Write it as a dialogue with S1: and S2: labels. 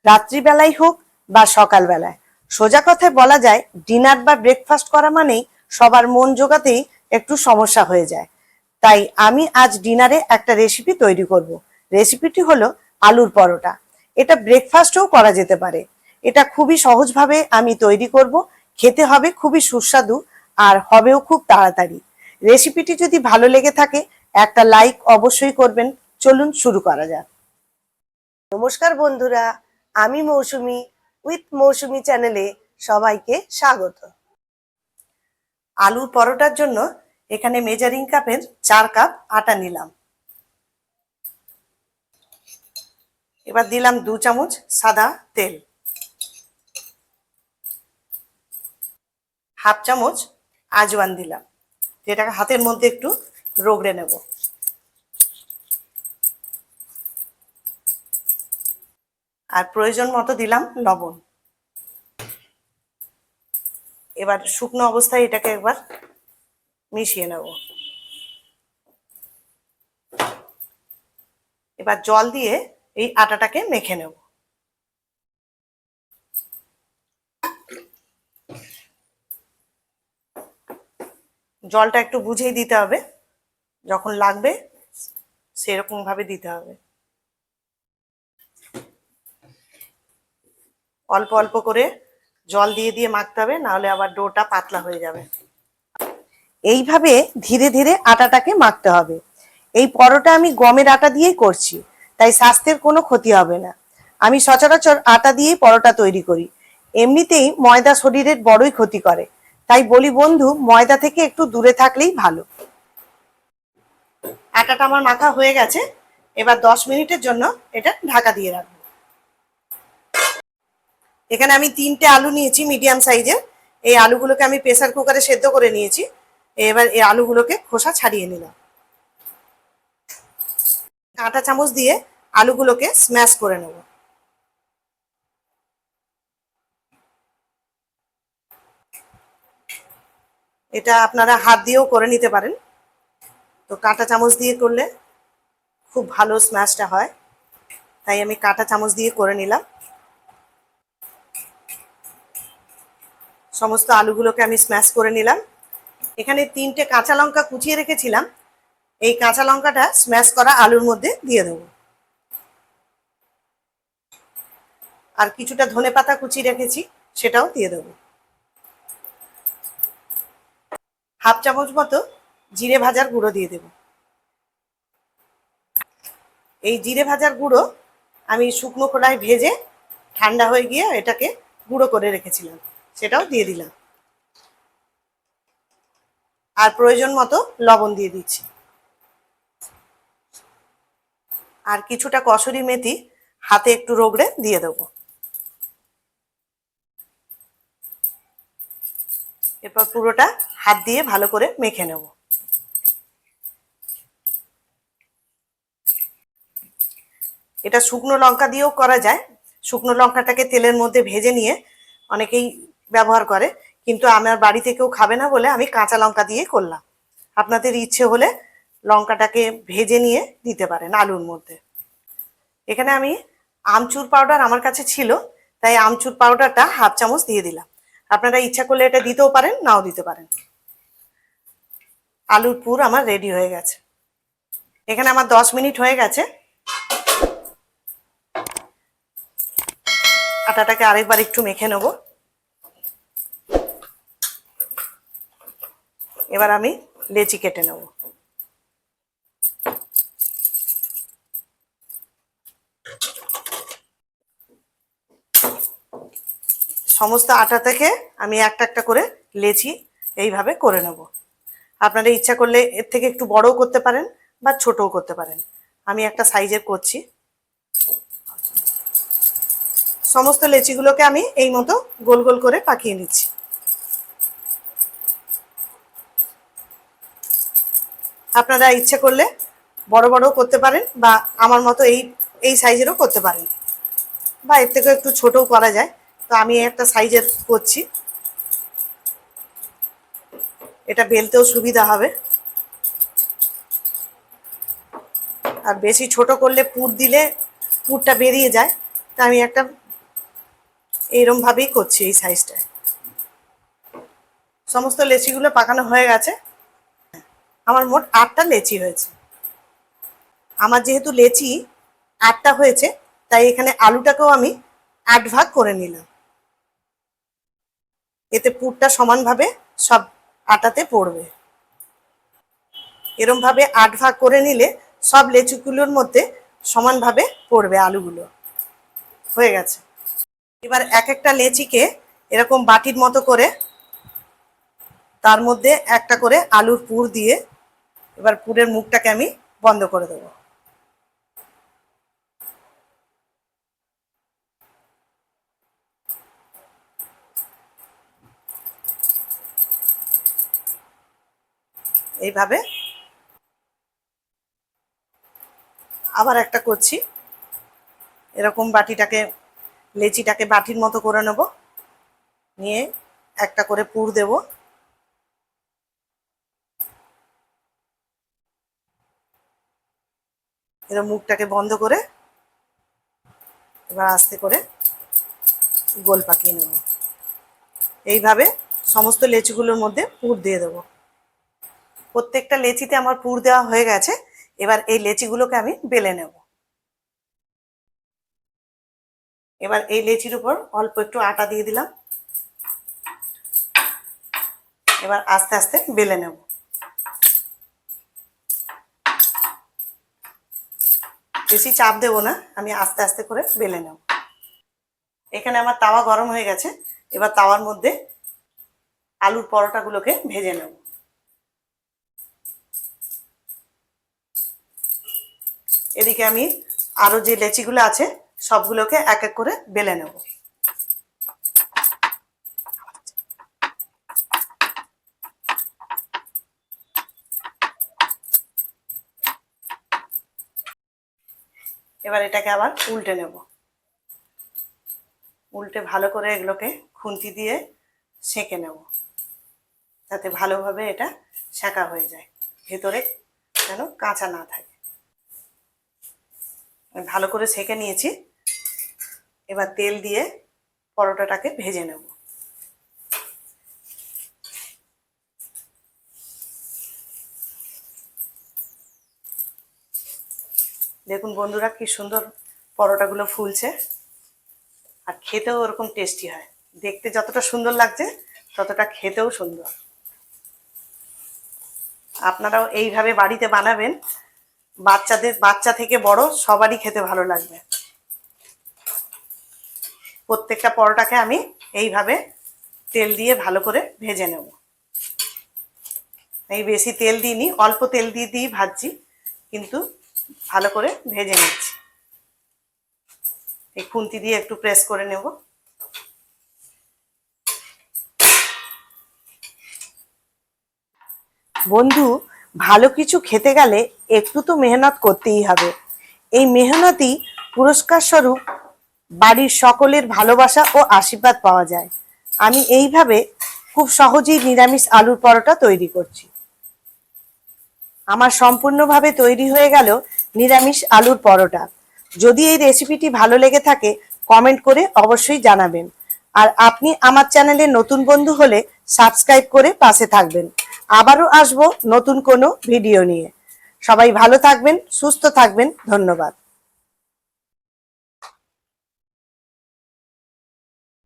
S1: রাত্রিবেলাই হোক বা সকালবেলায়। সোজা কথায় বলা যায় ডিনার বা ব্রেকফাস্ট করা মানেই সবার মন জোগাতেই একটু সমস্যা হয়ে যায়। তাই আমি আজ ডিনারে একটা রেসিপি তৈরি করব। রেসিপিটি হলো আলুর পরোটা। এটা ব্রেকফাস্টও করা যেতে পারে। এটা খুবই সহজভাবে আমি তৈরি করব। খেতে হবে খুবই সুস্বাদু আর হবেও খুব তাড়াতাড়ি। রেসিপিটি যদি ভালো লেগে থাকে একটা লাইক অবশ্যই করবেন। চলুন শুরু করা যাক। নমস্কার বন্ধুরা, আমি মৌসুমি উইথ মৌসুমি চ্যানেলে সবাইকে স্বাগত। আলুর পরোটার জন্য এখানে মেজারিং কাপের 4 কাপ আটা নিলাম। এবার দিলাম 2 চামচ সাদা তেল, হাফ চামচ আজওয়ান দিলাম, যেটাকে হাতের মধ্যে একটু রগড়ে নেব। আর প্রয়োজন মতো দিলাম লবণ। এবার শুকনো অবস্থায় এটাকে একবার মিশিয়ে নেব। এবার জল দিয়ে এই আটাটাকে মেখে নেব। জলটা একটু বুঝেই দিতে হবে, যখন লাগবে সেরকম ভাবে দিতে হবে। অল্প অল্প করে জল দিয়ে দিয়ে মাখতে হবে, নাহলে আবার ডোটা পাতলা হয়ে যাবে। এইভাবে ধীরে ধীরে আটাটাকে মাখতে হবে। এই পরোটা আমি গমের আটা দিয়েই করছি, তাই স্বাস্থ্যের কোনো ক্ষতি হবে না। আমি সচরাচর আটা দিয়েই পরোটা তৈরি করি। এমনিতেই ময়দা শরীরের বড়ই ক্ষতি করে, তাই বলি বন্ধু, ময়দা থেকে একটু দূরে থাকলেই ভালো। আটাটা আমার মাখা হয়ে গেছে। এবার 10 মিনিটের জন্য এটা ঢাকা দিয়ে রাখবো। এখানে আমি 3টে আলু নিয়েছি মিডিয়াম সাইজের। এই আলুগুলোকে আমি প্রেসার কুকারে সেদ্ধ করে নিয়েছি। এবার এই আলুগুলোকে খোসা ছাড়িয়ে নিলাম। কাঁটা চামচ দিয়ে আলুগুলোকে স্ম্যাশ করে নেব। এটা আপনারা হাত দিয়েও করে নিতে পারেন, তো কাঁটা চামচ দিয়ে করলে খুব ভালো স্ম্যাশটা হয়, তাই আমি কাঁটা চামচ দিয়ে করে নিলাম। সমস্ত আলুগুলোকে আমি স্ম্যাশ করে নিলাম। এখানে 3টে কাঁচা লঙ্কা কুচিয়ে রেখেছিলাম, এই কাঁচা লঙ্কাটা স্ম্যাশ করা আলুর মধ্যে দিয়ে দেবো। আর কিছুটা ধনেপাতা কুচিয়ে রেখেছি, সেটাও দিয়ে দেবো। হাফ চামচ মতো জিরে ভাজার গুঁড়ো দিয়ে দেব। এই জিরে ভাজার গুঁড়ো আমি শুকনো খোলায় ভেজে ঠান্ডা হয়ে গিয়ে এটাকে গুঁড়ো করে রেখেছিলাম, সেটাও দিয়ে দিলাম। আর প্রয়োজন মতো লবণ দিয়ে দিচ্ছি। আর কিছুটা কসুরি মেথি হাতে একটু রগড়ে দিয়ে দেবো। এরপর পুরোটা হাত দিয়ে ভালো করে মেখে নেব। এটা শুকনো লঙ্কা দিয়েও করা যায়। শুকনো লঙ্কাটাকে তেলের মধ্যে ভেজে নিয়ে অনেকেই ব্যবহার করে, কিন্তু আমার বাড়িতে কেউ খাবে না বলে আমি কাঁচা লঙ্কা দিয়ে করলাম। আপনাদের ইচ্ছে হলে লঙ্কাটাকে ভেজে নিয়ে দিতে পারেন আলুর মধ্যে। এখানে আমি আমচুর পাউডার আমার কাছে ছিল, তাই আমচুর পাউডারটা হাফ চামচ দিয়ে দিলাম। আপনারা ইচ্ছা করলে এটা দিতেও পারেন, নাও দিতে পারেন। আলুর পুর আমার রেডি হয়ে গেছে। এখানে আমার 10 মিনিট হয়ে গেছে। আটাটাকে আরেকবার একটু মেখে নেব। এবার আমি লেচি কেটে নেব। সমস্ত আটা থেকে আমি একটা একটা করে লেচি এইভাবে করে নেব। আপনারা ইচ্ছা করলে এর থেকে একটু বড়ও করতে পারেন বা ছোটও করতে পারেন। আমি একটা সাইজের করছি। সমস্ত লেচিগুলোকে আমি এই মতো গোল গোল করে পাকিয়ে নিচ্ছি। আপনারা ইচ্ছে করলে বড় বড়ও করতে পারেন বা আমার মতো এই এই সাইজেরও করতে পারেন, বা এর থেকে একটু ছোটও করা যায়। তো আমি একটা সাইজের করছি, এটা বেলতেও সুবিধা হবে। আর বেশি ছোট করলে পুর দিলে পুরটা বেরিয়ে যায়, তা আমি একটা এইরকম ভাবেই করছি এই সাইজটায়। সমস্ত লেচিগুলো পাকানো হয়ে গেছে। আমার মোট 8টা লেচি হয়েছে। আমার যেহেতু লেচি 8টা হয়েছে, তাই এখানে আলুটাকেও আমি 8 ভাগ করে নিলাম। এতে পুরটা সমানভাবে সব আটাতে পড়বে। এরম ভাবে 8 ভাগ করে নিলে সব লেচুগুলোর মধ্যে সমানভাবে পড়বে আলুগুলো। হয়ে গেছে। এবার এক একটা লেচিকে এরকম বাটির মতো করে তার মধ্যে একটা করে আলুর পুর দিয়ে এবার পুরের মুখটাকে আমি বন্ধ করে দেবো। এইভাবে আবার একটা করছি। এরকম লেচিটাকে বাটির মতো করে নেব, নিয়ে একটা করে পুর দেব। এর মুখটাকে বন্ধ করে এবার আস্তে করে গোল পাকিয়ে নেব। এইভাবে সমস্ত লেচিগুলোর মধ্যে পুর দিয়ে দেবো। প্রত্যেকটা লেচিতে আমার পুর দেওয়া হয়ে গেছে। এবার এই লেচিগুলোকে আমি বেলে নেব। এবার এই লেচির উপর অল্প একটু আটা দিয়ে দিলাম। এবার আস্তে আস্তে বেলে নেব। বেশি চাপ দেবো না, আমি আস্তে আস্তে করে বেলে নেব। এখানে আমার তাওয়া গরম হয়ে গেছে। এবার তাওয়ার মধ্যে আলুর পরোটাগুলোকে ভেজে নেব। এদিকে আমি আরো যে লেচিগুলো আছে সবগুলোকে এক এক করে বেলে নেব। এবার এটাকে আবার উল্টে নেব। উল্টে ভালো করে এগুলোকে খুন্তি দিয়ে সেঁকে নেব, যাতে ভালোভাবে এটা সেঁকা হয়ে যায়, ভেতরে যেন কাঁচা না থাকে। আমি ভালো করে সেঁকে নিয়েছি। এবার তেল দিয়ে পরোটাটাকে ভেজে নেব। দেখুন বন্ধুরা, কি সুন্দর পরোটাগুলো ফুলছে, আর খেতেও ওরকম টেস্টি হয়। দেখতে যতটা সুন্দর লাগছে ততটা খেতেও সুন্দর। আপনারাও এইভাবে বাড়িতে বানাবেন, বাচ্চা থেকে বড় সবারই খেতে ভালো লাগবে। প্রত্যেকটা পরোটাকে আমি এইভাবে তেল দিয়ে ভালো করে ভেজে নেব। এই বেশি তেল দিইনি, অল্প তেল দিয়ে ভাজছি, কিন্তু ভালো করে ভেজে নিচ্ছি। এই খুন্তি দিয়ে একটু প্রেস করে নেব। বন্ধু, ভালো কিছু খেতে গেলে একটু তো মেহনত করতেই হবে। এই মেহনতই পুরস্কার স্বরূপ বাড়ির সকলের ভালোবাসা ও আশীর্বাদ পাওয়া যায়। আমি এইভাবে খুব সহজেই নিরামিষ আলুর পরোটা তৈরি করছি। আমার সম্পূর্ণভাবে তৈরি হয়ে গেল নিরামিষ আলুর পরোটা। যদি এই রেসিপিটি ভালো লেগে থাকে কমেন্ট করে অবশ্যই জানাবেন। আর আপনি আমার চ্যানেলে নতুন বন্ধু হলে সাবস্ক্রাইব করে পাশে থাকবেন। আবারও আসবো নতুন কোনো ভিডিও নিয়ে। সবাই ভালো থাকবেন, সুস্থ থাকবেন। ধন্যবাদ।